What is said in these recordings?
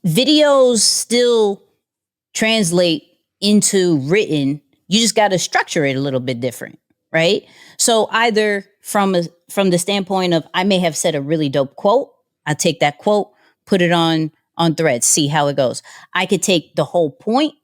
videos still translate into written. You just got to structure it a little bit different, right? So either from the standpoint of I may have said a really dope quote, I take that quote, put it on Threads, see how it goes. I could take the whole point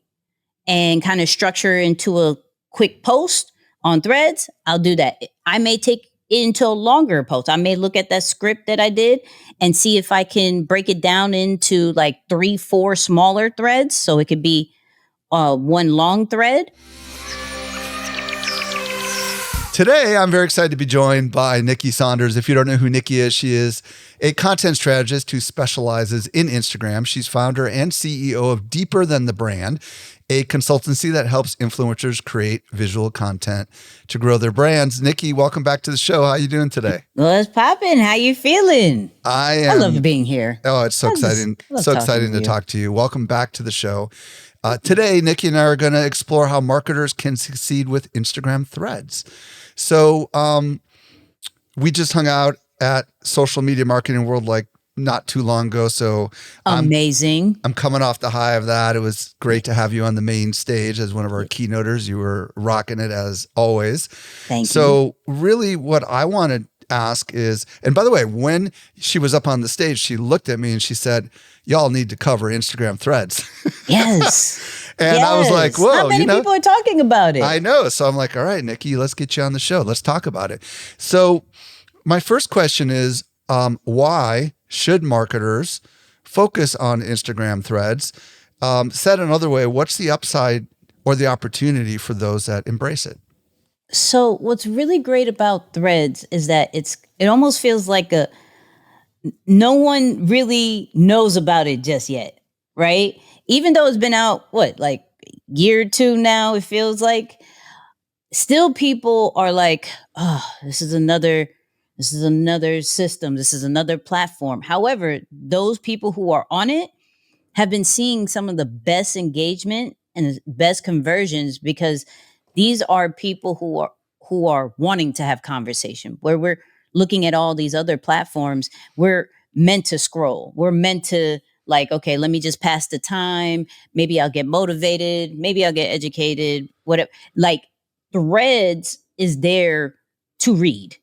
and kind of structure into a quick post on Threads. I'll do that. I may take it into a longer post. I may look at that script that I did and see if I can break it down into like 3, 4 smaller threads. So it could be one long thread. Today, I'm very excited to be joined by Nikki Saunders. If you don't know who Nikki is, she is a content strategist who specializes in Instagram. She's founder and CEO of Deeper Than the Brand, a consultancy that helps influencers create visual content to grow their brands. Nikki, welcome back to the show. How are you doing today? What's poppin'? How you feeling? I love being here. Oh, it's so exciting. So exciting to talk to you. Welcome back to the show. Today, Nikki and I are going to explore how marketers can succeed with Instagram Threads. So we just hung out at Social Media Marketing World like not too long ago. So amazing. I'm coming off the high of that. It was great to have you on the main stage as one of our keynoters. You were rocking it as always. Thank you. So really what I want to ask is, and by the way, when she was up on the stage, she looked at me and she said, y'all need to cover Instagram Threads. Yes. And I was like, whoa. How many people are talking about it? I know. So I'm like, all right, Nikki, let's get you on the show. Let's talk about it. So my first question is, why should marketers focus on Instagram Threads? Said another way, what's the upside or the opportunity for those that embrace it? So what's really great about Threads is that it almost feels like no one really knows about it just yet, right? Even though it's been out, like a year or two now, it feels like still people are like, oh, this is another system. This is another platform. However, those people who are on it have been seeing some of the best engagement and the best conversions because these are people who are wanting to have conversation. Where we're looking at all these other platforms, we're meant to scroll. We're meant to like, okay, let me just pass the time. Maybe I'll get motivated. Maybe I'll get educated. Whatever. Like Threads is there to read,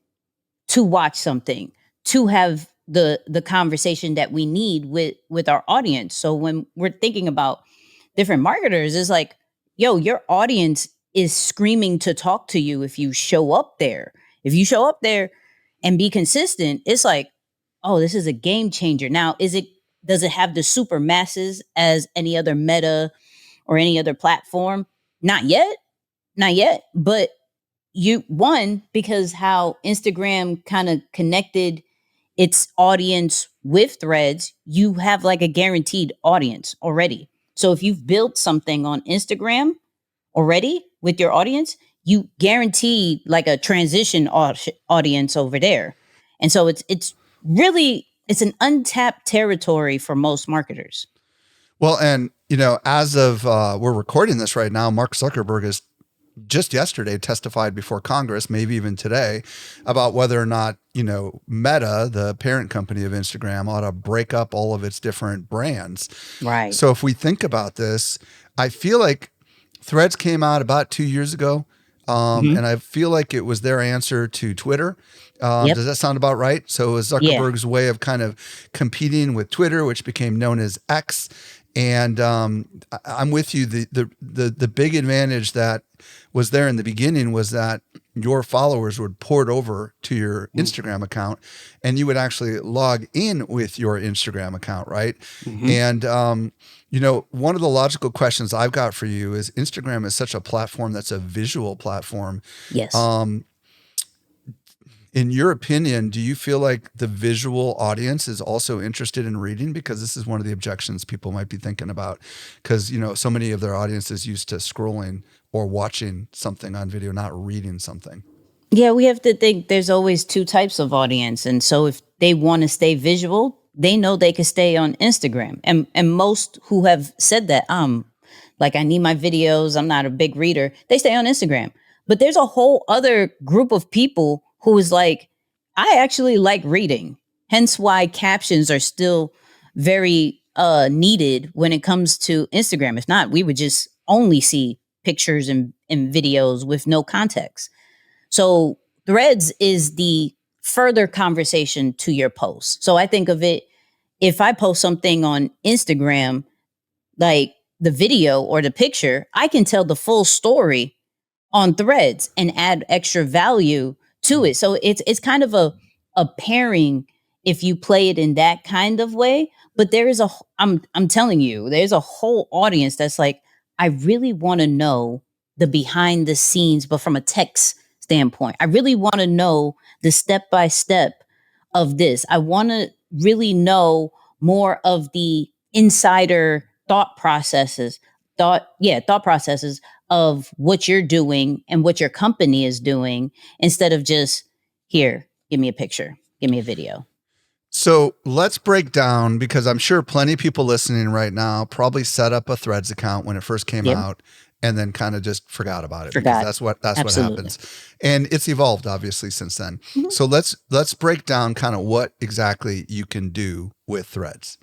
to watch something, to have the conversation that we need with our audience. So when we're thinking about different marketers, it's like, yo, your audience is screaming to talk to you if you show up there. If you show up there and be consistent, it's like, oh, this is a game changer. Now, does it have the super masses as any other Meta or any other platform? Not yet. But because how Instagram kind of connected its audience with Threads, you have like a guaranteed audience already. So if you've built something on Instagram already with your audience, you guarantee like a transition audience over there. And so it's really an untapped territory for most marketers. Well, and as of we're recording this right now, Mark Zuckerberg has just yesterday testified before Congress, maybe even today, about whether or not, Meta, the parent company of Instagram, ought to break up all of its different brands. Right. So if we think about this, I feel like Threads came out about 2 years ago. And I feel like it was their answer to Twitter. Yep. Does that sound about right? So it was Zuckerberg's way of kind of competing with Twitter, which became known as X. And I'm with you. The big advantage that was there in the beginning was that your followers would port over to your Instagram account, and you would actually log in with your Instagram account, right? And one of the logical questions I've got for you is Instagram is such a platform that's a visual platform. Yes. In your opinion, do you feel like the visual audience is also interested in reading? Because this is one of the objections people might be thinking about, because so many of their audience is used to scrolling or watching something on video, not reading something. Yeah, we have to think there's always two types of audience. And so if they want to stay visual, they know they can stay on Instagram. And most who have said that, like I need my videos, I'm not a big reader, they stay on Instagram. But there's a whole other group of people who is like, I actually like reading. Hence why captions are still very needed when it comes to Instagram. If not, we would just only see pictures and videos with no context. So Threads is the further conversation to your post. So I think of it, if I post something on Instagram, like the video or the picture, I can tell the full story on Threads and add extra value to it. So it's kind of a pairing if you play it in that kind of way. But there is I'm telling you, there's a whole audience that's like, I really want to know the behind the scenes, but from a text standpoint. I really want to know the step by step of this. I want to really know more of the insider thought processes, thought processes of what you're doing and what your company is doing, instead of just, here, give me a picture, give me a video. So let's break down, because I'm sure plenty of people listening right now probably set up a Threads account when it first came out and then kind of just forgot about it. Because that's what happens. And it's evolved obviously since then. Mm-hmm. So let's break down kind of what exactly you can do with Threads.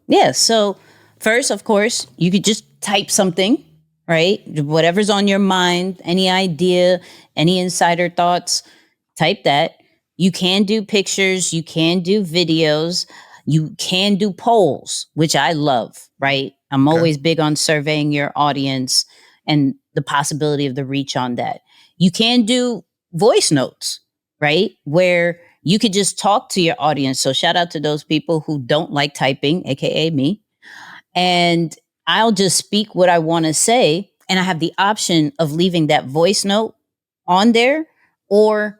Yeah. So first, of course, you could just type something, right? Whatever's on your mind, any idea, any insider thoughts, type that. You can do pictures, you can do videos, you can do polls, which I love, right? I'm always big on surveying your audience and the possibility of the reach on that. You can do voice notes, right? Where you could just talk to your audience. So shout out to those people who don't like typing, AKA me. And I'll just speak what I want to say. And I have the option of leaving that voice note on there or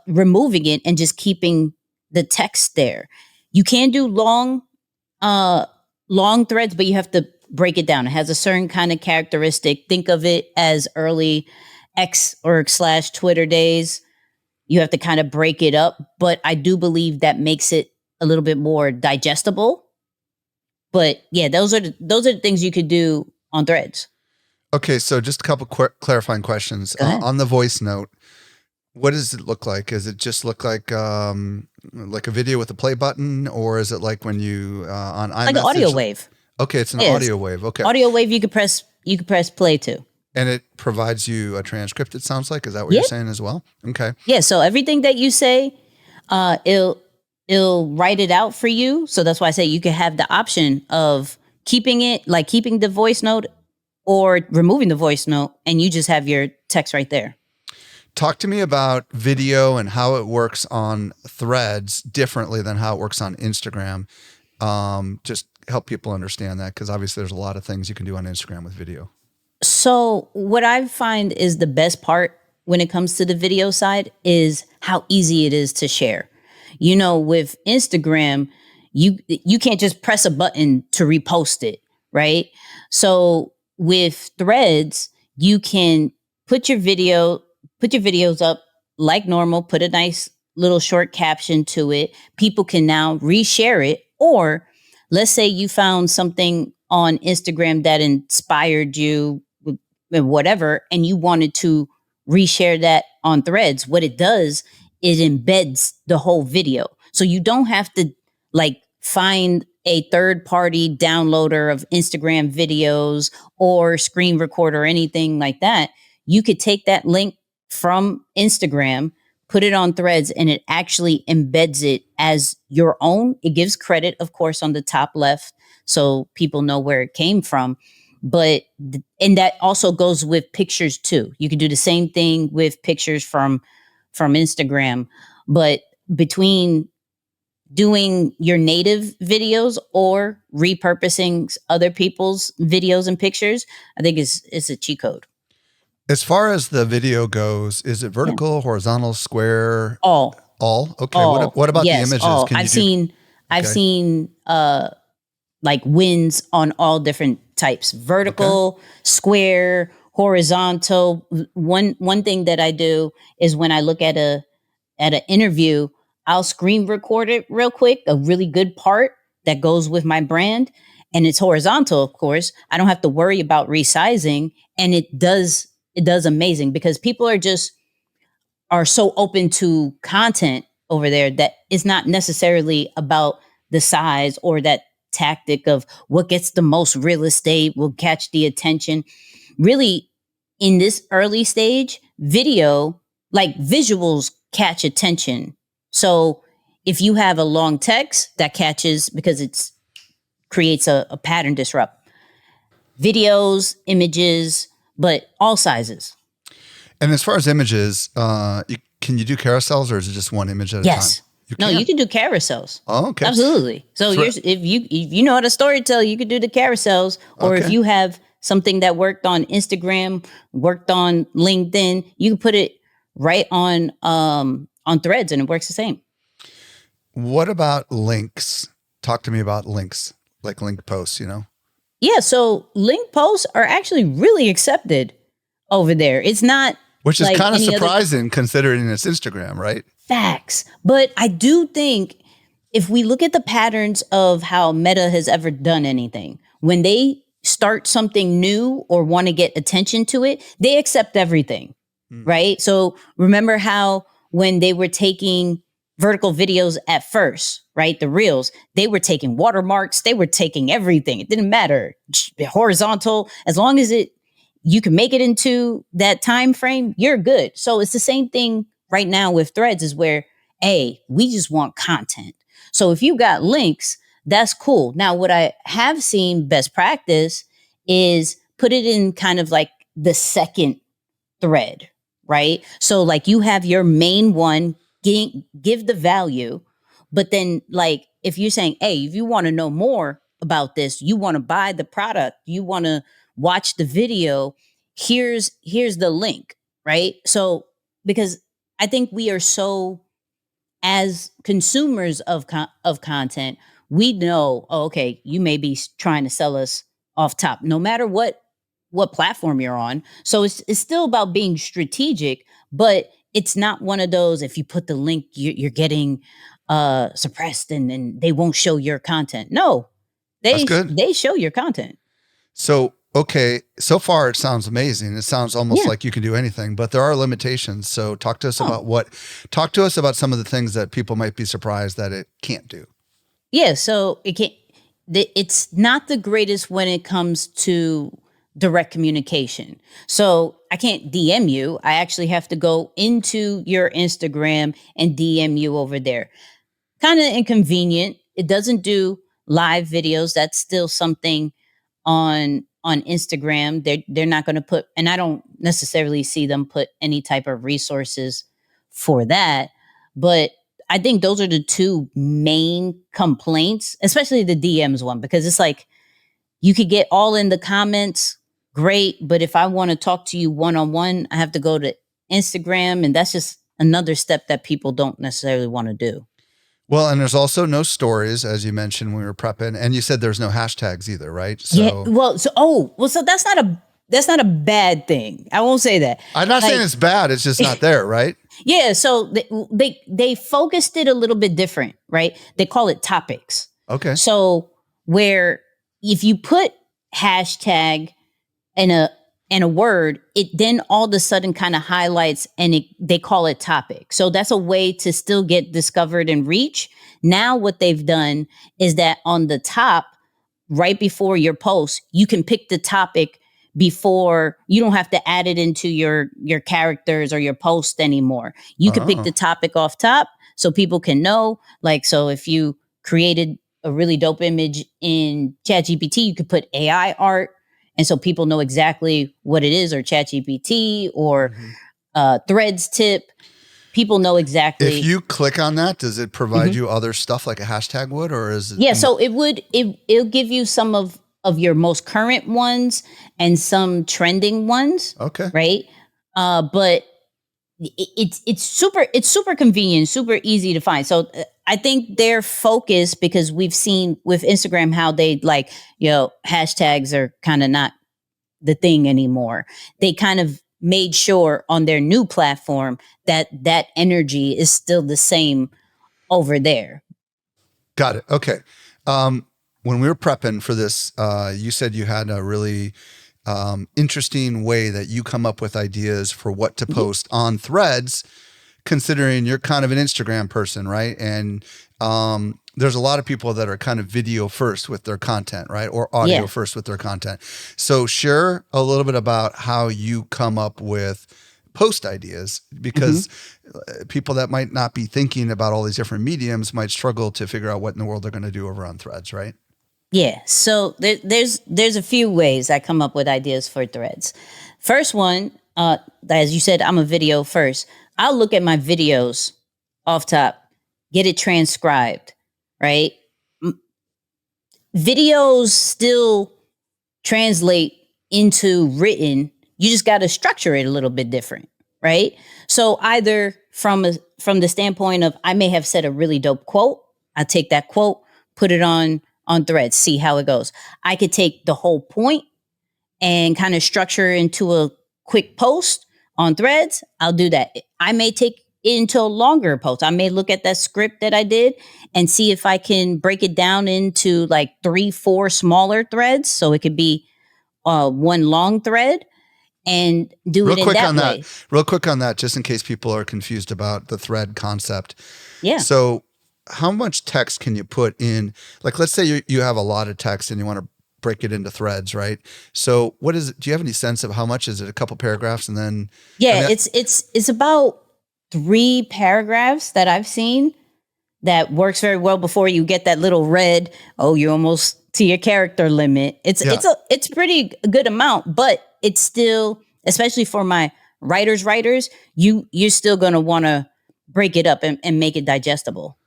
removing it and just keeping the text there. You can do long threads, but you have to break it down. It has a certain kind of characteristic. Think of it as early X or / Twitter days. You have to kind of break it up, but I do believe that makes it a little bit more digestible. But yeah, those are the things you could do on Threads. Okay, so just a couple clarifying questions on the voice note. What does it look like? Does it just look like a video with a play button, or is it like when you on iMessage? Like an audio wave. Okay, it's an audio wave. Okay, audio wave. You could press play to, and it provides you a transcript. It sounds like, is that what you're saying as well? Okay. Yeah. So everything that you say, it'll write it out for you. So that's why I say you can have the option of keeping the voice note or removing the voice note, and you just have your text right there. Talk to me about video and how it works on Threads differently than how it works on Instagram. Just help people understand that, because obviously there's a lot of things you can do on Instagram with video. So what I find is the best part when it comes to the video side is how easy it is to share. You know, with Instagram, you can't just press a button to repost it, right? So with Threads, you can put your videos up like normal, put a nice little short caption to it. People can now reshare it. Or let's say you found something on Instagram that inspired you, whatever, and you wanted to reshare that on Threads. What it does, it embeds the whole video. So you don't have to find a third-party downloader of Instagram videos or screen record or anything like that. You could take that link from Instagram, put it on Threads, and it actually embeds it as your own. It gives credit, of course, on the top left, so people know where it came from. And that also goes with pictures too. You can do the same thing with pictures from Instagram, but between doing your native videos or repurposing other people's videos and pictures, I think it's a cheat code. As far as the video goes, is it vertical, horizontal, square? All. Okay. All. What about the images? All. I've seen wins on all different types: vertical, square, horizontal. One thing that I do is when I look at an interview, I'll screen record it real quick, a really good part that goes with my brand, and it's horizontal. Of course, I don't have to worry about resizing, and it does amazing, because people are so open to content over there that it's not necessarily about the size or that tactic of what gets the most real estate will catch the attention. Really, in this early stage, video, like visuals, catch attention. So if you have a long text, that catches because it's creates a pattern disrupt. Videos, images, but all sizes. And as far as images, can you do carousels, or is it just one image at a time? No, you can do carousels. Oh, okay. Absolutely. So if you know how to storytell, you could do the carousels. Or if you have something that worked on Instagram, worked on LinkedIn, you can put it right on Threads, and it works the same. What about links? Talk to me about links, like link posts, Yeah, so link posts are actually really accepted over there. It's not, which is kind of surprising considering it's Instagram, right? Facts. But I do think if we look at the patterns of how Meta has ever done anything, when they start something new or want to get attention to it, they accept everything, right? So remember how when they were taking vertical videos at first, right? The reels, they were taking watermarks, they were taking everything. It didn't matter. Horizontal, as long as you can make it into that time frame, you're good. So it's the same thing right now with Threads, is where, we just want content. So if you got links, that's cool. Now, what I have seen best practice is put it in kind of like the second thread, right? So like you have your main one, give the value, but then like if you're saying, if you want to know more about this, you want to buy the product, you want to watch the video, here's the link, right? So because I think we are so, as consumers of content, we know, okay, you may be trying to sell us off top, no matter what platform you're on. So it's still about being strategic, but it's not one of those, if you put the link, you're getting suppressed and they won't show your content. No, they show your content. So, okay, so far it sounds amazing. It sounds almost like you can do anything, but there are limitations. So talk to us about some of the things that people might be surprised that it can't do. Yeah, so it's not the greatest when it comes to direct communication. So I can't DM you. I actually have to go into your Instagram and DM you over there. Kind of inconvenient. It doesn't do live videos. That's still something on Instagram. They're not going to put, and I don't necessarily see them put any type of resources for that. But I think those are the two main complaints, especially the DMs one, because it's like you could get all in the comments. Great. But if I want to talk to you one-on-one, I have to go to Instagram. And that's just another step that people don't necessarily want to do. Well, and there's also no stories, as you mentioned when we were prepping, and you said there's no hashtags either, right? So, so that's not a bad thing. I won't say that. I'm not saying it's bad. It's just not there, right? Yeah. So they focused it a little bit different, right? They call it topics. Okay. So where if you put hashtag and a word, it then all of a sudden kind of highlights and they call it topic. So that's a way to still get discovered and reach. Now what they've done is that on the top, right before your post, you can pick the topic before. You don't have to add it into your characters or your post anymore. You can pick the topic off top so people can know. Like, so if you created a really dope image in ChatGPT, you could put AI art. And so people know exactly what it is, or ChatGPT or Threads tip. People know exactly. If you click on that, does it provide you other stuff like a hashtag would, or is it? Yeah, so it'll give you some of your most current ones and some trending ones. Okay. Right. But it's super convenient, super easy to find. So I think they're focused because we've seen with Instagram how they hashtags are kind of not the thing anymore. They kind of made sure on their new platform that energy is still the same over there. Got it. Okay. When we were prepping for this, you said you had a really interesting way that you come up with ideas for what to post on Threads, considering you're kind of an Instagram person, right? And there's a lot of people that are kind of video first with their content, right? Or audio first with their content. So share a little bit about how you come up with post ideas, because people that might not be thinking about all these different mediums might struggle to figure out what in the world they're going to do over on Threads, right? Yeah. So there's a few ways I come up with ideas for Threads. First one, as you said, I'm a video first. I'll look at my videos off top, get it transcribed, right? Videos still translate into written. You just got to structure it a little bit different, right? So either from the standpoint of, I may have said a really dope quote, I take that quote, put it on Threads, see how it goes. I could take the whole point and kind of structure into a quick post on Threads. I'll do that. I may take it into a longer post. I may look at that script that I did and see if I can break it down into like 3-4 smaller threads, so it could be one long thread, and do it in that way. Real quick on that, just in case people are confused about the thread concept. Yeah. So how much text can you put in? Like, let's say you have a lot of text and you want to break it into threads, right? So what is it? Do you have any sense of how much is it? A couple paragraphs and then? Yeah, it's about 3 paragraphs that I've seen that works very well before you get that little red, oh, you're almost to your character limit. It's pretty good amount, but it's still, especially for my writers, you're still going to want to break it up and make it digestible.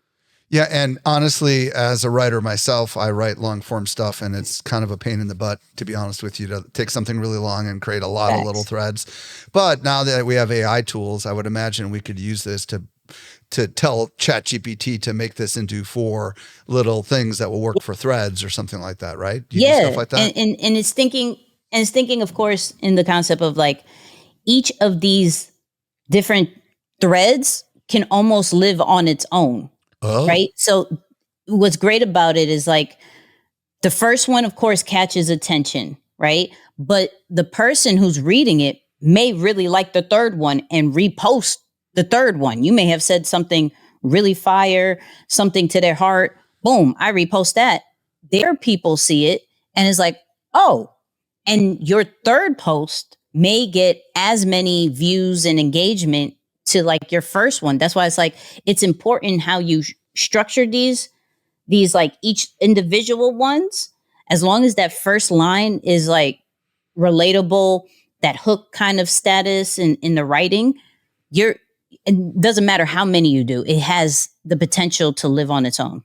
Yeah. And honestly, as a writer myself, I write long form stuff, and it's kind of a pain in the butt, to be honest with you, to take something really long and create a lot of little threads. But now that we have AI tools, I would imagine we could use this to tell ChatGPT to make this into 4 little things that will work for threads or something like that, right? Do you do stuff like that? And it's thinking, of course, in the concept of like each of these different threads can almost live on its own. Oh. Right. So what's great about it is like the first one, of course, catches attention, right? But the person who's reading it may really like the third one and repost the third one. You may have said something really fire, something to their heart. Boom, I repost that. Their people see it and is like, oh, and your third post may get as many views and engagement to like your first one. That's why it's like, it's important how you structure these like each individual ones, as long as that first line is like relatable, that hook kind of status in the writing, it doesn't matter how many you do, it has the potential to live on its own.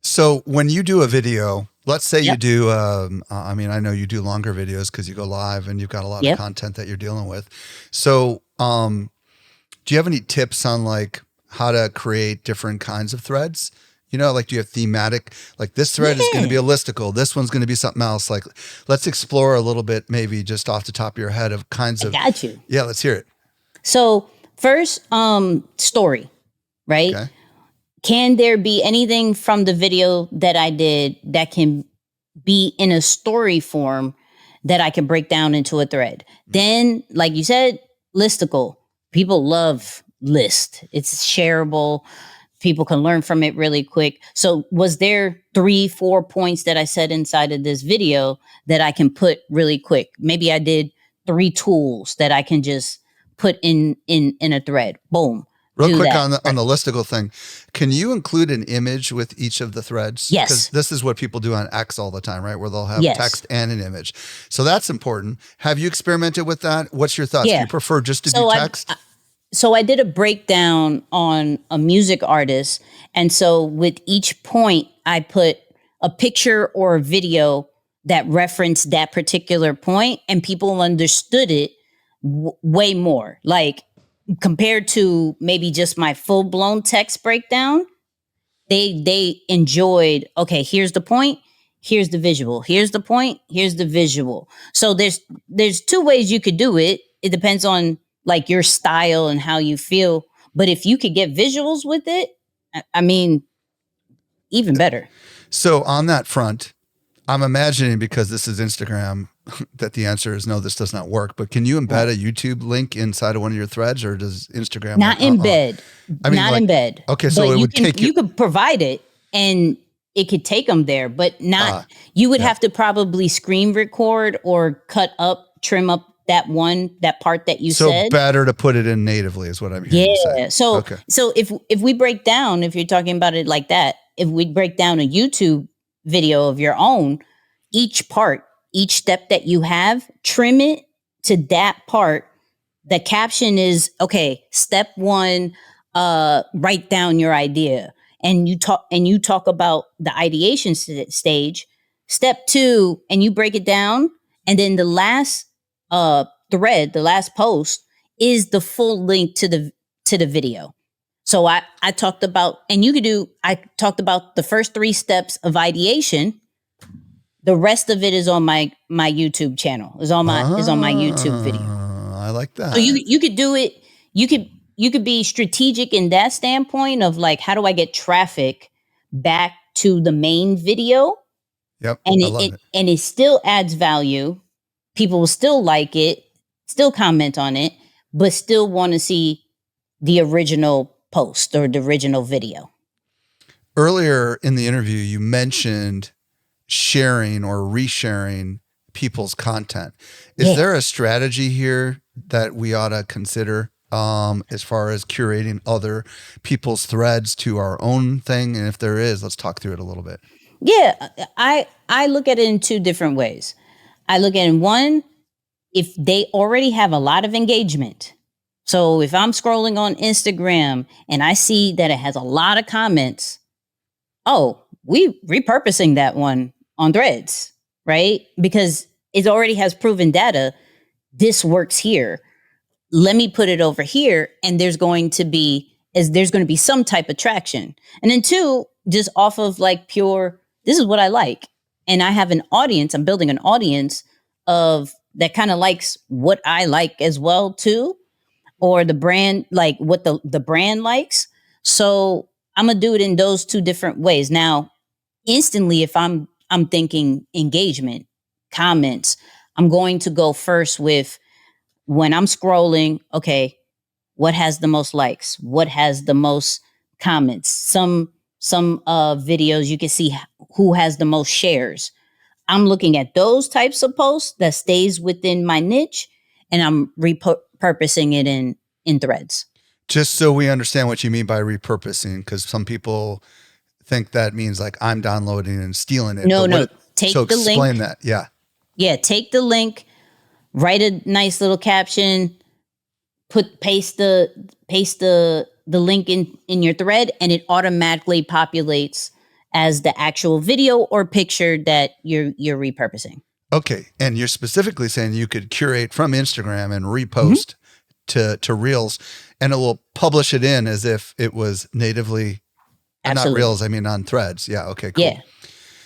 So when you do a video, let's say you do, I mean, I know you do longer videos because you go live and you've got a lot of content that you're dealing with. So, do you have any tips on like how to create different kinds of threads? You know, like do you have thematic, like this thread is going to be a listicle, this one's going to be something else. Like, let's explore a little bit, maybe just off the top of your head of kinds of. Got you. Yeah, let's hear it. So first, story, right? Okay. Can there be anything from the video that I did that can be in a story form that I can break down into a thread? Then, like you said, listicle. People love list. It's shareable. People can learn from it really quick. So was there 3-4 points that I said inside of this video that I can put really quick? Maybe I did 3 tools that I can just put in a thread. Boom. Real quick on the listicle thing. Can you include an image with each of the threads? Yes. Because this is what people do on X all the time, right? Where they'll have text and an image. So that's important. Have you experimented with that? What's your thoughts? Do you prefer just to do text? So I did a breakdown on a music artist. And so with each point, I put a picture or a video that referenced that particular point, and people understood it way more. Like compared to maybe just my full blown text breakdown, they enjoyed, okay, here's the point, here's the visual, here's the point, here's the visual. So there's 2 ways you could do it. It depends on like your style and how you feel. But if you could get visuals with it, I mean, even better. So on that front, I'm imagining, because this is Instagram, that the answer is no, this does not work. But can you embed a YouTube link inside of one of your threads, or does Instagram not embed, I mean, not like, embed. okay, so but it would take you could provide it and it could take them there, but not. You would have to probably screen record or cut up, trim up that part that you said. So better to put it in natively is what I'm hearing you say. So if we break down, if you're talking about it like that, if we break down a YouTube video of your own, each step that you have, trim it to that part. The caption is, okay, step 1, write down your idea. And you talk about the ideation stage. Step 2, and you break it down. And then the last thread, the last post, is the full link to the video. So I talked about, and I talked about the first 3 steps of ideation. The rest of it is on my YouTube channel. Is on my YouTube video. I like that. So you could do it. You could be strategic in that standpoint of like, how do I get traffic back to the main video? Yep. And it still adds value. People will still like it, still comment on it, but still want to see the original post or the original video. Earlier in the interview, you mentioned sharing or resharing people's content. Is there a strategy here that we ought to consider as far as curating other people's threads to our own thing? And if there is, let's talk through it a little bit. Yeah, I look at it in 2 different ways. I look at it in one, if they already have a lot of engagement. So if I'm scrolling on Instagram and I see that it has a lot of comments, we repurposing that one on Threads, right? Because it already has proven data. This works here. Let me put it over here, and there's going to be some type of traction. And then 2, just off of like pure, this is what I like. And I have an audience, I'm building an audience of that kind of likes what I like as well too, or the brand, like what the brand likes. So I'm gonna do it in those 2 different ways. Now, instantly, if I'm thinking engagement, comments, I'm going to go first with, when I'm scrolling, okay, what has the most likes? What has the most comments? Some videos you can see who has the most shares. I'm looking at those types of posts that stays within my niche, and I'm repurposing it in Threads. Just so we understand what you mean by repurposing, because some people think that means like I'm downloading and stealing it. No. Take the link. Explain that. Yeah. Yeah. Take the link, write a nice little caption, paste the link in your thread, and it automatically populates as the actual video or picture that you're repurposing. Okay. And you're specifically saying you could curate from Instagram and repost to Reels, and it will publish it in as if it was natively, not Reels, I mean on Threads. Yeah. Okay, cool. Yeah.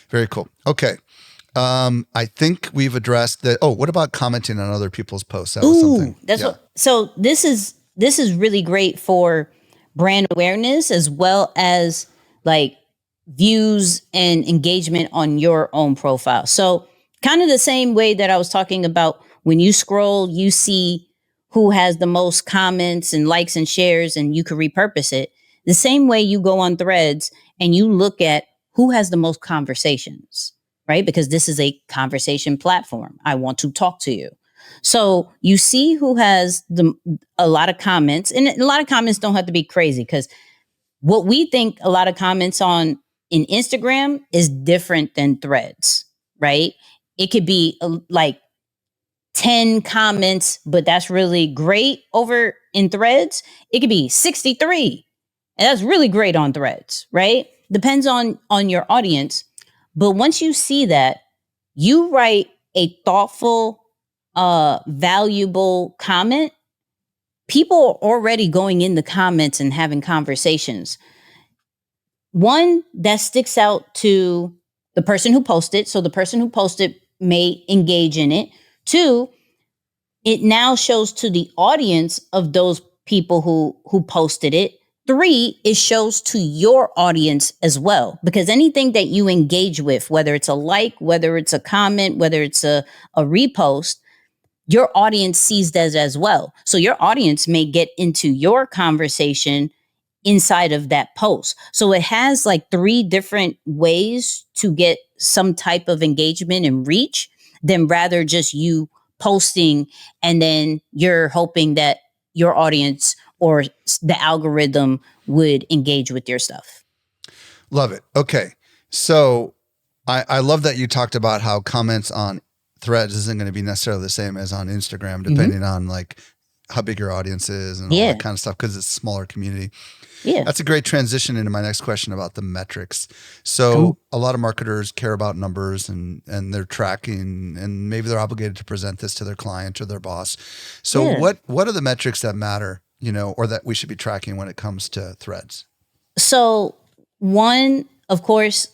Very cool. Okay. I think we've addressed that. Oh, what about commenting on other people's posts? That was something. So this is really great for brand awareness as well as like views and engagement on your own profile. So kind of the same way that I was talking about, when you scroll, you see who has the most comments and likes and shares, and you can repurpose it. The same way you go on Threads and you look at who has the most conversations, right? Because this is a conversation platform. I want to talk to you. So you see who has a lot of comments, and a lot of comments don't have to be crazy, because what we think a lot of comments on in Instagram is different than Threads, right? It could be like 10 comments, but that's really great over in Threads. It could be 63, and that's really great on Threads, right? Depends on your audience. But once you see that, you write a thoughtful, valuable comment, people are already going in the comments and having conversations. One, that sticks out to the person who posted. So the person who posted may engage in it. 2, it now shows to the audience of those people who posted it 3, it shows to your audience as well, because anything that you engage with, whether it's a like, whether it's a comment, whether it's a repost, your audience sees that as well. So your audience may get into your conversation inside of that post. So it has like 3 different ways to get some type of engagement and reach than rather just you posting and then you're hoping that your audience or the algorithm would engage with your stuff. Love it. Okay. So I love that you talked about how comments on Threads isn't going to be necessarily the same as on Instagram, depending on like how big your audience is and all that kind of stuff, because it's a smaller community. Yeah. That's a great transition into my next question about the metrics. So a lot of marketers care about numbers and they're tracking, and maybe they're obligated to present this to their client or their boss. So what are the metrics that matter, or that we should be tracking when it comes to Threads? So one, of course,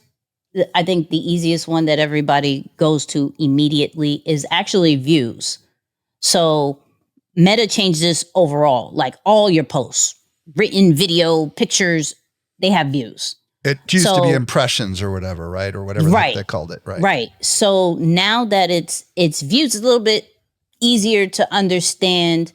I think the easiest one that everybody goes to immediately is actually views. So Meta changed this overall, like all your posts, written, video, pictures, they have views. It used to be impressions or whatever, right? Or whatever they called it, right? Right. So now that it's views, it's a little bit easier to understand.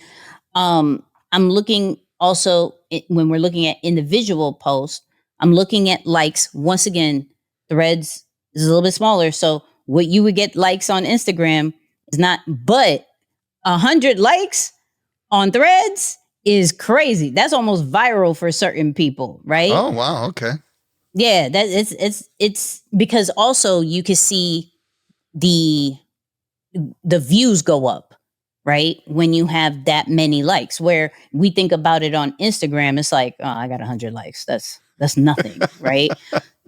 I'm looking also when we're looking at individual posts, I'm looking at likes. Once again, Threads is a little bit smaller. So what you would get likes on Instagram is not, but 100 likes on Threads is crazy. That's almost viral for certain people, right? Oh, wow. Okay. Yeah, that it's because also you can see the views go up, right? When you have that many likes, where we think about it on Instagram, it's like, oh, I got 100 likes. That's nothing, right?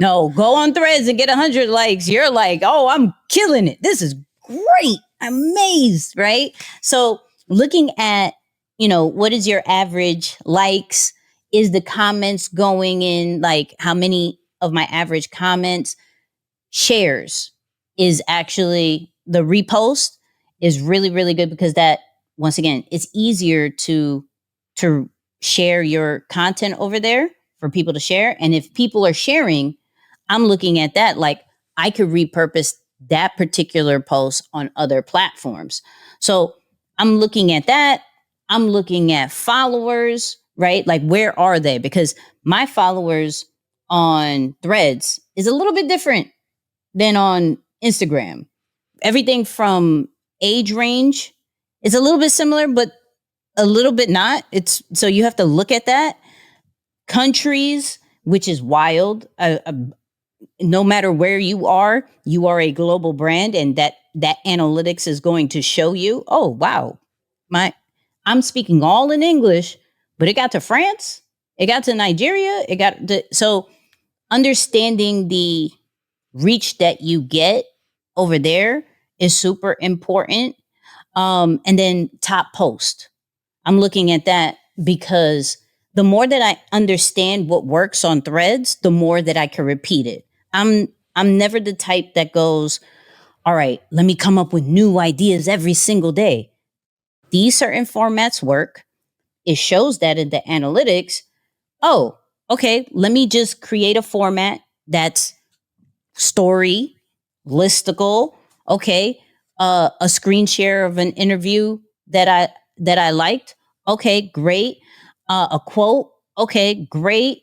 No, go on Threads and get 100 likes. You're like, oh, I'm killing it. This is great. I'm amazed, right? So looking at, what is your average likes? Is the comments going in, like how many of my average comments? Shares is actually the repost is really, really good, because that, once again, it's easier to share your content over there for people to share. And if people are sharing, I'm looking at that like I could repurpose that particular post on other platforms. So I'm looking at that. I'm looking at followers, right? Like, where are they? Because my followers on Threads is a little bit different than on Instagram. Everything from age range is a little bit similar, but a little bit not. So you have to look at that. Countries, which is wild. No matter where you are a global brand, and that analytics is going to show you, oh, wow, I'm speaking all in English, but it got to France, it got to Nigeria, so understanding the reach that you get over there is super important. And then top post, I'm looking at that because the more that I understand what works on Threads, the more that I can repeat it. I'm never the type that goes, all right, let me come up with new ideas every single day. These certain formats work. It shows that in the analytics. Oh, okay, let me just create a format that's story, listicle. Okay, a screen share of an interview that I liked. Okay, great. A quote. Okay, great.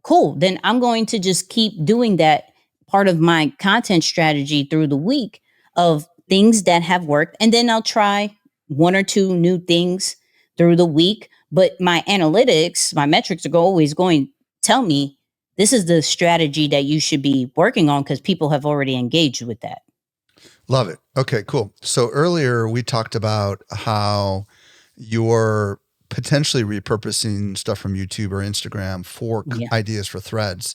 Cool. Then I'm going to just keep doing that part of my content strategy through the week of things that have worked. And then I'll try 1 or 2 new things through the week. But my analytics, my metrics are always going to tell me this is the strategy that you should be working on, because people have already engaged with that. Love it. Okay, cool. So earlier we talked about how you're potentially repurposing stuff from YouTube or Instagram for ideas for Threads.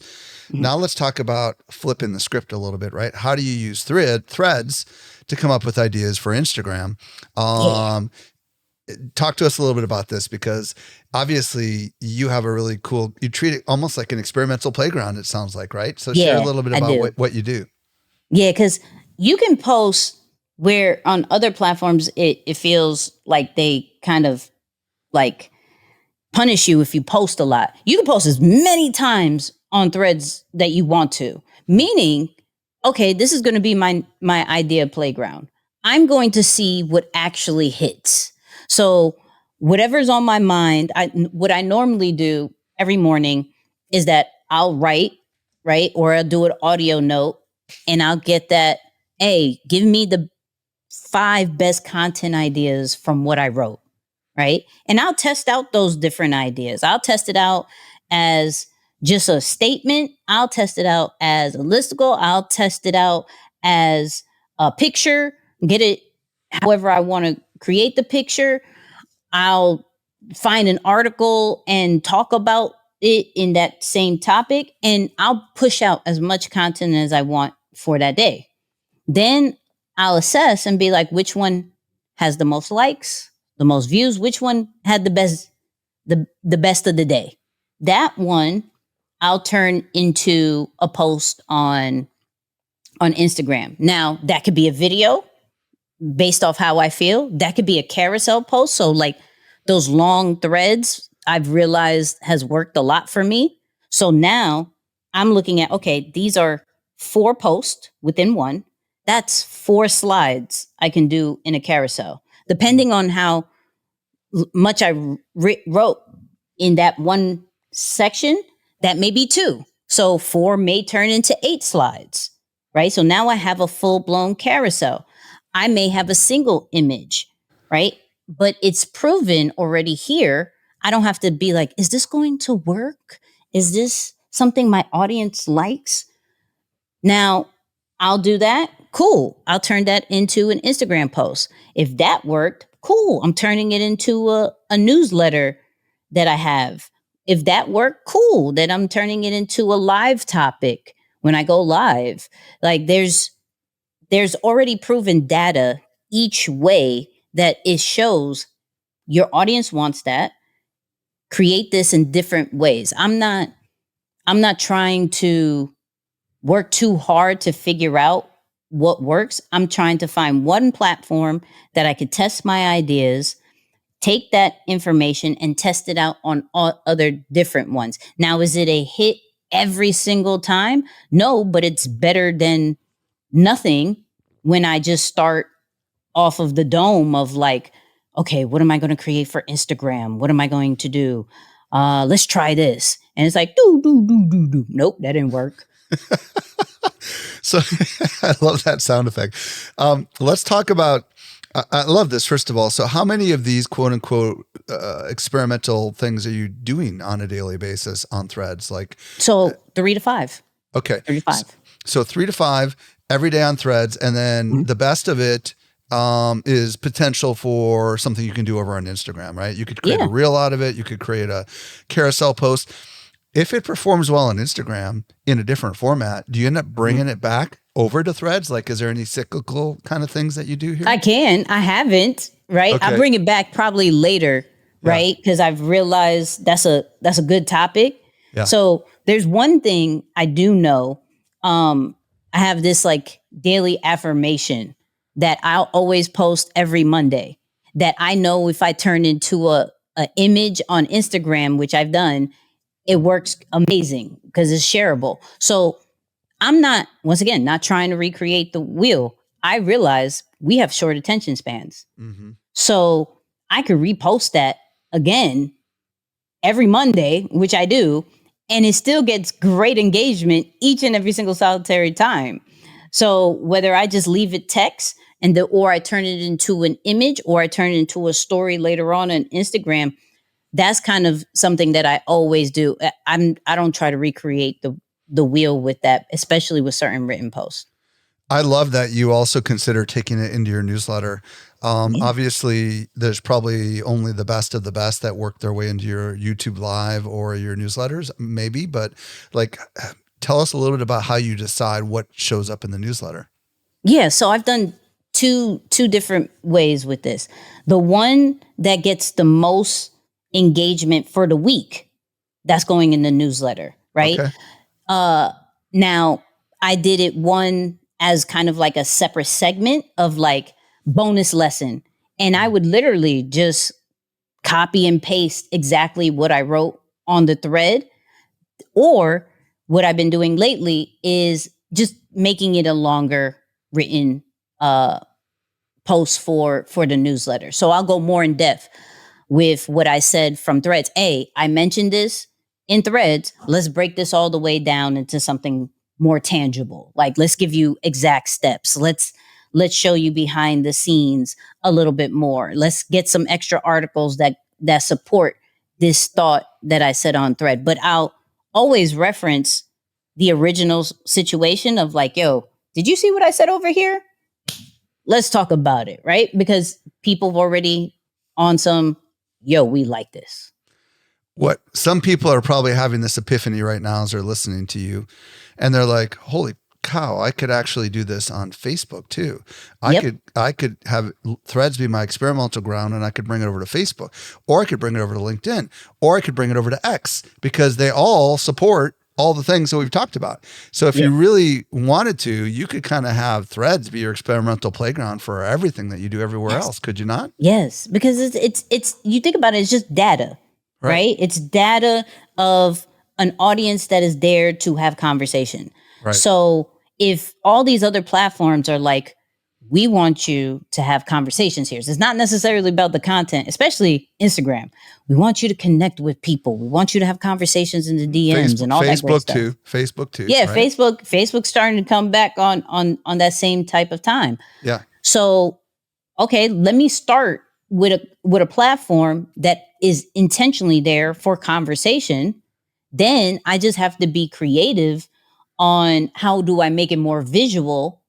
Mm-hmm. Now let's talk about flipping the script a little bit, right? How do you use Threads to come up with ideas for Instagram? Talk to us a little bit about this, because obviously you have a really cool, you treat it almost like an experimental playground, it sounds like, right? So share a little bit about what you do. Yeah, because you can post where on other platforms, it feels like they kind of like punish you if you post a lot. You can post as many times on Threads that you want to, meaning, okay, this is going to be my idea playground. I'm going to see what actually hits. So whatever's on my mind, what I normally do every morning is that I'll write, right? Or I'll do an audio note and I'll get that, hey, give me the 5 best content ideas from what I wrote, right? And I'll test out those different ideas. I'll test it out as just a statement. I'll test it out as a listicle. I'll test it out as a picture, get it however I want to create the picture. I'll find an article and talk about it in that same topic, and I'll push out as much content as I want for that day. Then I'll assess and be like, which one has the most likes, the most views, which one had the best of the day. That one I'll turn into a post on Instagram. Now, that could be a video based off how I feel. That could be a carousel post. So like those long threads, I've realized has worked a lot for me. So now I'm looking at, okay, these are 4 posts within one. That's 4 slides I can do in a carousel. Depending on how much I wrote in that one section, that may be 2. So 4 may turn into 8 slides, right? So now I have a full-blown carousel. I may have a single image, right? But it's proven already here. I don't have to be like, is this going to work? Is this something my audience likes? Now, I'll do that. Cool. I'll turn that into an Instagram post. If that worked, cool. I'm turning it into a newsletter that I have. If that worked, cool. Then I'm turning it into a live topic when I go live. Like there's already proven data each way that it shows your audience wants that. Create this in different ways. I'm not trying to work too hard to figure out what works. I'm trying to find one platform that I could test my ideas, take that information and test it out on all other different ones. Now, is it a hit every single time? No, but it's better than nothing when I just start off of the dome of like, okay, what am I going to create for Instagram? What am I going to do? Let's try this. And it's like, do. Nope, that didn't work. So I love that sound effect. Let's talk about, I love this, first of all. So how many of these quote unquote experimental things are you doing on a daily basis on Threads? Like, so 3 to 5. Okay. 3 to 5. So 3 to 5 every day on Threads. And then the best of it is potential for something you can do over on Instagram, right? You could create a reel out of it. You could create a carousel post. If it performs well on Instagram in a different format, do you end up bringing it back over to Threads? Like, is there any cyclical kind of things that you do here? I haven't, right? Okay. I'll bring it back probably later, right? Because I've realized that's a good topic. Yeah. So there's one thing I do know. I have this like daily affirmation that I'll always post every Monday that I know if I turn into a image on Instagram, which I've done, it works amazing because it's shareable. So I'm not, once again, not trying to recreate the wheel. I realize we have short attention spans. Mm-hmm. So I could repost that again every Monday, which I do, and it still gets great engagement each and every single solitary time. So whether I just leave it text or I turn it into an image or I turn it into a story later on Instagram, that's kind of something that I always do. I don't try to recreate the wheel with that, especially with certain written posts. I love that you also consider taking it into your newsletter. Obviously, there's probably only the best of the best that work their way into your YouTube Live or your newsletters, maybe. But like, tell us a little bit about how you decide what shows up in the newsletter. Yeah, so I've done two different ways with this. The one that gets the most engagement for the week, that's going in the newsletter, right? Okay. Now I did it one as kind of like a separate segment of like bonus lesson. And I would literally just copy and paste exactly what I wrote on the thread, or what I've been doing lately is just making it a longer written post for the newsletter. So I'll go more in depth with what I said from threads. I mentioned this in threads. Let's break this all the way down into something more tangible. Like, let's give you exact steps. Let's show you behind the scenes a little bit more. Let's get some extra articles that support this thought that I said on thread. But I'll always reference the original situation of like, yo, did you see what I said over here? Let's talk about it, right? Because people have already on some, yo, we like this. What some people are probably having this epiphany right now as they're listening to you, and they're like, holy cow, I could actually do this on Facebook too. I could have threads be my experimental ground, and I could bring it over to Facebook, or I could bring it over to LinkedIn, or I could bring it over to X, because they all support all the things that we've talked about. So if you really wanted to, you could kind of have threads be your experimental playground for everything that you do everywhere else. Could you not? Yes, because it's you think about it, it's just data, right? It's data of an audience that is there to have conversation. Right. So if all these other platforms are like, we want you to have conversations here. So it's not necessarily about the content, especially Instagram. We want you to connect with people. We want you to have conversations in the DMs and all that great stuff. Facebook too. Yeah, right? Facebook's starting to come back on that same type of time. Yeah. So, okay, let me start with a platform that is intentionally there for conversation. Then I just have to be creative on how do I make it more visual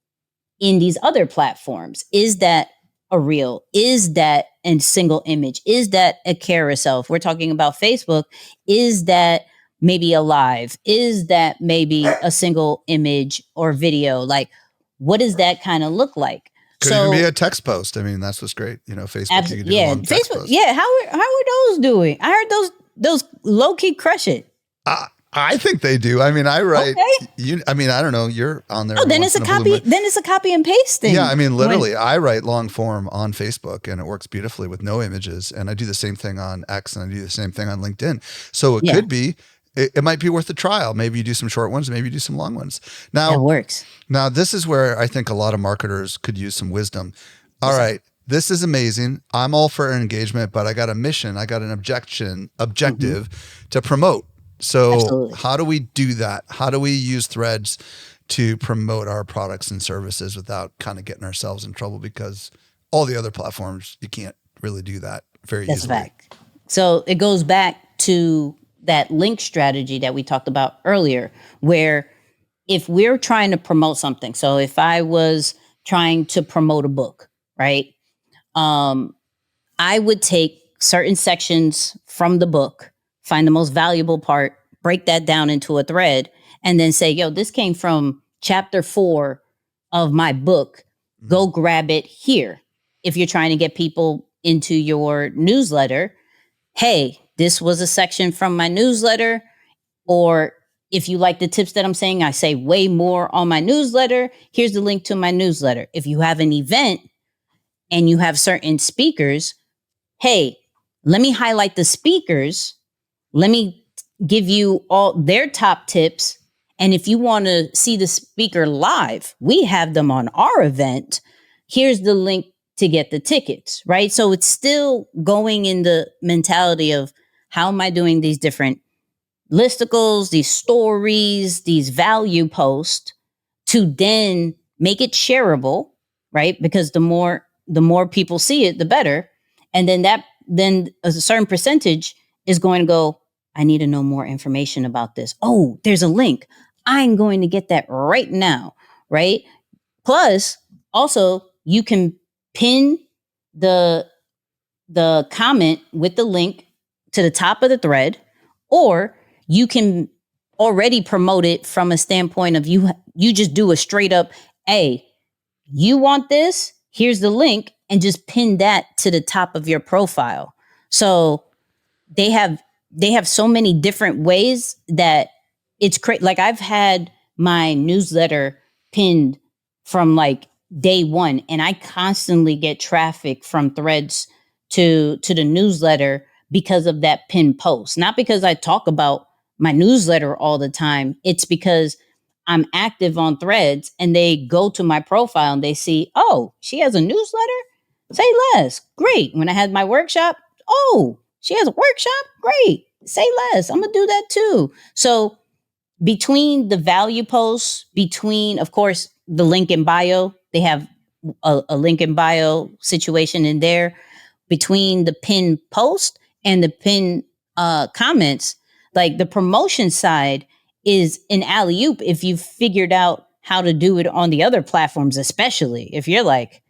in these other platforms. Is that a reel? Is that a single image? Is that a carousel? If we're talking about Facebook, is that maybe a live? Is that maybe a single image or video? Like, what does that kind of look like? Could even be a text post. I mean, that's what's great. You know, Facebook. You could do a long text Facebook. post. Yeah, how are those doing? I heard those low key crush it. I think they do. I mean, I write. Okay. I mean, I don't know. You're on there. Oh, then it's a copy. Then it's a copy and paste thing. Yeah, I mean, literally, I write long form on Facebook, and it works beautifully with no images. And I do the same thing on X, and I do the same thing on LinkedIn. So it could be. It might be worth a trial. Maybe you do some short ones. Maybe you do some long ones. Now that works. Now this is where I think a lot of marketers could use some wisdom. All right. This is amazing. I'm all for engagement, but I got a mission. I got an objective to promote. So Absolutely. How do we do that? How do we use threads to promote our products and services without kind of getting ourselves in trouble? Because all the other platforms, you can't really do that very easily. That's a fact. So it goes back to that link strategy that we talked about earlier, where if we're trying to promote something, so if I was trying to promote a book, right? I would take certain sections from the book, find the most valuable part, break that down into a thread, and then say, yo, this came from chapter 4 of my book. Go grab it here. If you're trying to get people into your newsletter, hey, this was a section from my newsletter. Or if you like the tips that I'm saying, I say way more on my newsletter. Here's the link to my newsletter. If you have an event and you have certain speakers, hey, let me highlight the speakers. Let me give you all their top tips. And if you want to see the speaker live, we have them on our event. Here's the link to get the tickets, right? So it's still going in the mentality of how am I doing these different listicles, these stories, these value posts to then make it shareable, right? Because the more people see it, the better. And then a certain percentage is going to go, I need to know more information about this. Oh, there's a link. I'm going to get that right now, right? Plus, also, you can pin the comment with the link to the top of the thread, or you can already promote it from a standpoint of you just do a straight up, hey, you want this? Here's the link, and just pin that to the top of your profile. So they have so many different ways that it's crazy. Like I've had my newsletter pinned from like day one, and I constantly get traffic from threads to the newsletter because of that pinned post. Not because I talk about my newsletter all the time. It's because I'm active on Threads and they go to my profile and they see, oh, she has a newsletter? Say less. Great. When I had my workshop, oh, she has a workshop? Great. Say less. I'm going to do that too. So between the value posts, between, of course, the link in bio, they have a link in bio situation in there, between the pinned post and the pinned comments, like the promotion side is an alley-oop if you've figured out how to do it on the other platforms, especially if you're like,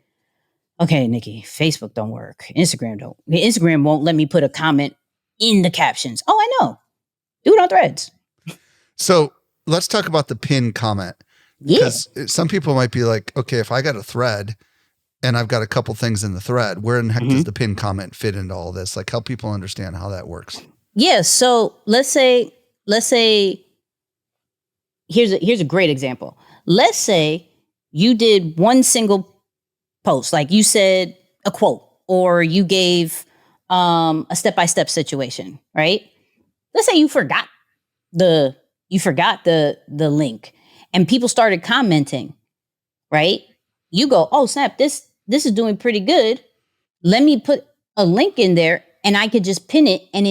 okay, Nikki, Facebook don't work. Instagram won't let me put a comment in the captions. Oh, I know. Do it on Threads. So let's talk about the pin comment. Because some people might be like, okay, if I got a thread and I've got a couple things in the thread, where in the heck does the pin comment fit into all this? Like, help people understand how that works. Yeah. So let's say here's a great example. Let's say you did one single post, like you said a quote, or you gave a step-by-step situation, right? Let's say you forgot the link and people started commenting, right? You go, oh snap, this is doing pretty good. Let me put a link in there and I could just pin it and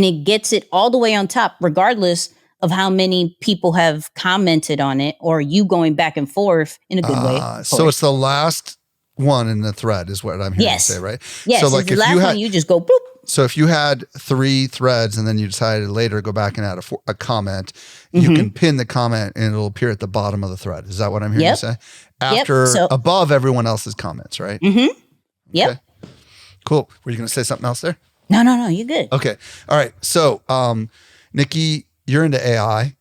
it gets it all the way on top, regardless of how many people have commented on it or you going back and forth in a good way. So it's the last one in the thread is what I'm hearing you say, right? Yes. So like the last one, you just go boop. So if you had 3 threads and then you decided later to go back and add a comment, you can pin the comment and it'll appear at the bottom of the thread. Is that what I'm hearing you say? After above everyone else's comments, right? Mm-hmm. Yep. Okay. Cool. Were you going to say something else there? No, you're good. Okay. All right. So, Nikki, you're into AI.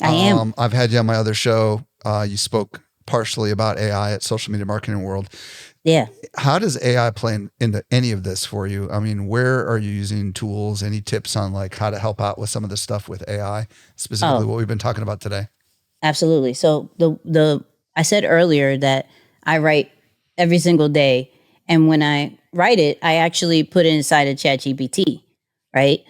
I am. I've had you on my other show. You spoke partially about AI at Social Media Marketing World. Yeah. How does AI play into any of this for you? I mean, where are you using tools? Any tips on like how to help out with some of the stuff with AI, specifically what we've been talking about today? Absolutely. So I said earlier that I write every single day. And when I write it, I actually put it inside of ChatGPT, right?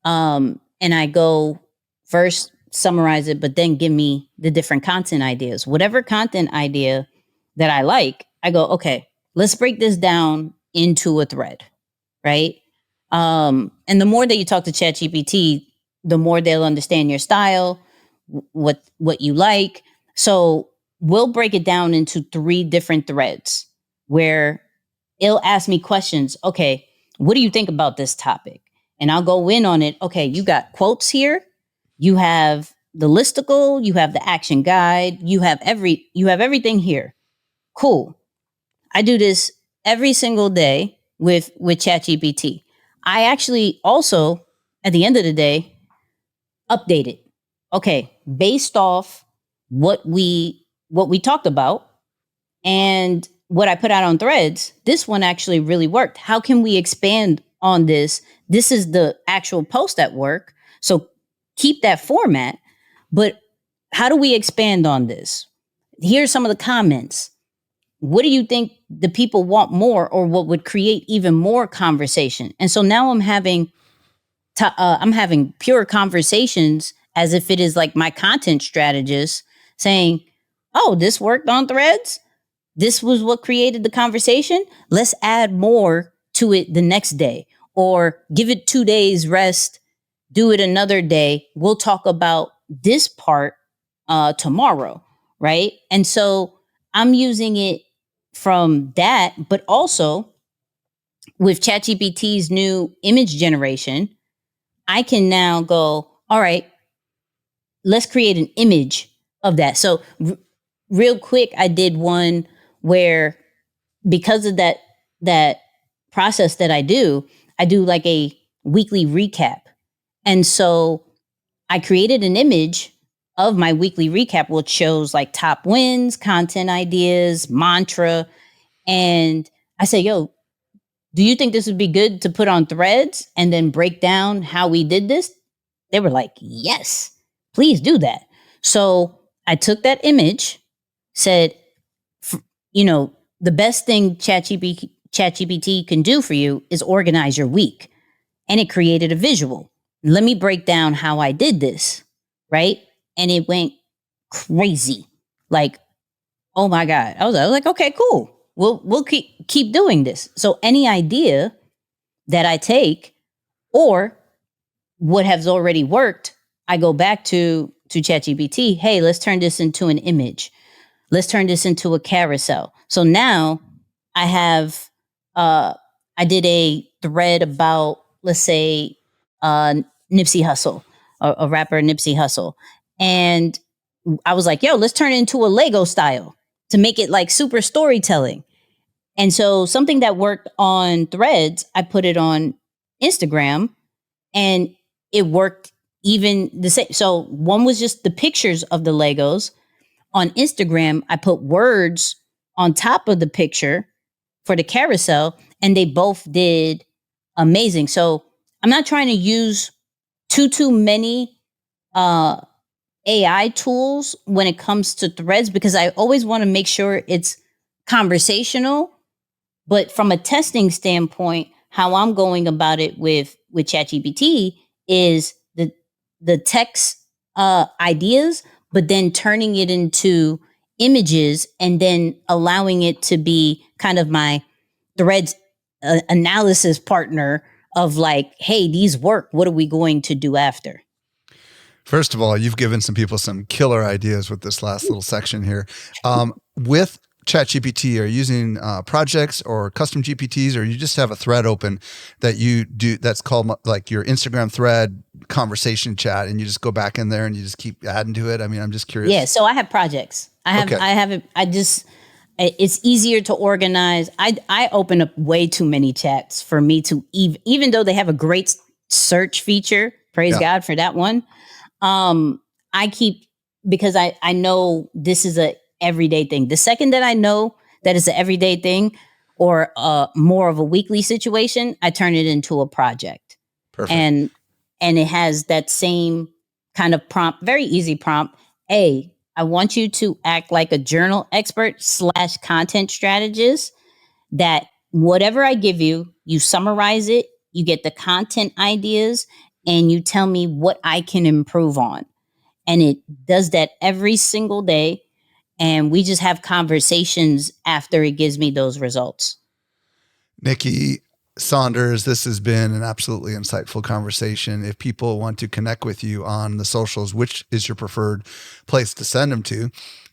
And I go first summarize it, but then give me the different content ideas. Whatever content idea that I like, I go, okay, let's break this down into a thread, right? And the more that you talk to ChatGPT, the more they'll understand your style, what you like. So we'll break it down into 3 different threads where it'll ask me questions. Okay, what do you think about this topic? And I'll go in on it. Okay, you got quotes here. You have the listicle. You have the action guide. You have everything here. Cool. I do this every single day with ChatGPT. I actually also, at the end of the day, update it. Okay, based off what we talked about and what I put out on Threads, this one actually really worked. How can we expand on this? This is the actual post at work. So keep that format, but how do we expand on this? Here's some of the comments. What do you think the people want more, or what would create even more conversation? And so now I'm having pure conversations as if it is like my content strategist saying, oh, this worked on Threads. This was what created the conversation. Let's add more to it the next day, or give it 2 days rest, do it another day. We'll talk about this part tomorrow, right? And so I'm using it from that, but also with ChatGPT's new image generation, I can now go, all right, let's create an image of that. So real quick, I did one where, because of that process that I do like a weekly recap. And so I created an image of my weekly recap, which shows like top wins, content ideas, mantra. And I say, yo, do you think this would be good to put on Threads and then break down how we did this? They were like, yes, please do that. So I took that image, said, the best thing ChatGPT ChatGPT can do for you is organize your week. And it created a visual. Let me break down how I did this, right? And it went crazy. Like, oh my God. I was like, okay, cool. We'll keep doing this. So any idea that I take or what has already worked, I go back to ChatGPT. Hey, let's turn this into an image. Let's turn this into a carousel. So now I have I did a thread about, let's say, Nipsey Hussle, a rapper Nipsey Hussle. And I was like, yo, let's turn it into a Lego style to make it like super storytelling. And so something that worked on Threads, I put it on Instagram and it worked even the same. So one was just the pictures of the Legos. On Instagram, I put words on top of the picture for the carousel, and they both did amazing. So I'm not trying to use too many AI tools when it comes to Threads because I always want to make sure it's conversational. But from a testing standpoint, how I'm going about it with ChatGPT is the text ideas, but then turning it into images and then allowing it to be kind of my Threads analysis partner of like, hey, these work. What are we going to do after? First of all, you've given some people some killer ideas with this last little section here. With ChatGPT, are you using projects or custom GPTs, or you just have a thread open that you do that's called like your Instagram thread conversation chat, and you just go back in there and you just keep adding to it? I mean, I'm just curious. Yeah, so I have projects. It's easier to organize. I open up way too many chats for me to even though they have a great search feature. Praise God for that one. I keep, because I know this is a everyday thing. The second that I know that it's an everyday thing or more of a weekly situation, I turn it into a project. Perfect. And it has that same kind of prompt, very easy prompt. I want you to act like a journal expert / content strategist, that whatever I give you, you summarize it, you get the content ideas, and you tell me what I can improve on. And it does that every single day. And we just have conversations after it gives me those results. Nikki Saunders, this has been an absolutely insightful conversation. If people want to connect with you on the socials, which is your preferred place to send them to?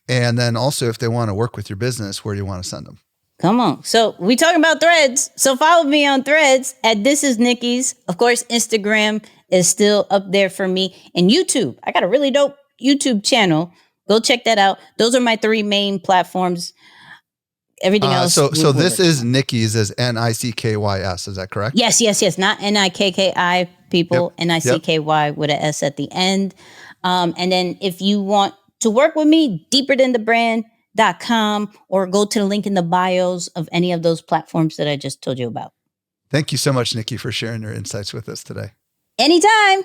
And then also, if they want to work with your business, where do you want to send them? Come on. So we talking about Threads. So follow me on Threads at This Is Nikki's. Of course, Instagram is still up there for me. And YouTube. I got a really dope YouTube channel. Go check that out. Those are my 3 main platforms. Everything else. So This Is Nikki's as Nickys. Is that correct? Yes. Not Nikki people. Yep. Nicky with an S at the end. And then if you want to work with me, deeperthanthebrand.com, or go to the link in the bios of any of those platforms that I just told you about. Thank you so much, Nikki, for sharing your insights with us today. Anytime.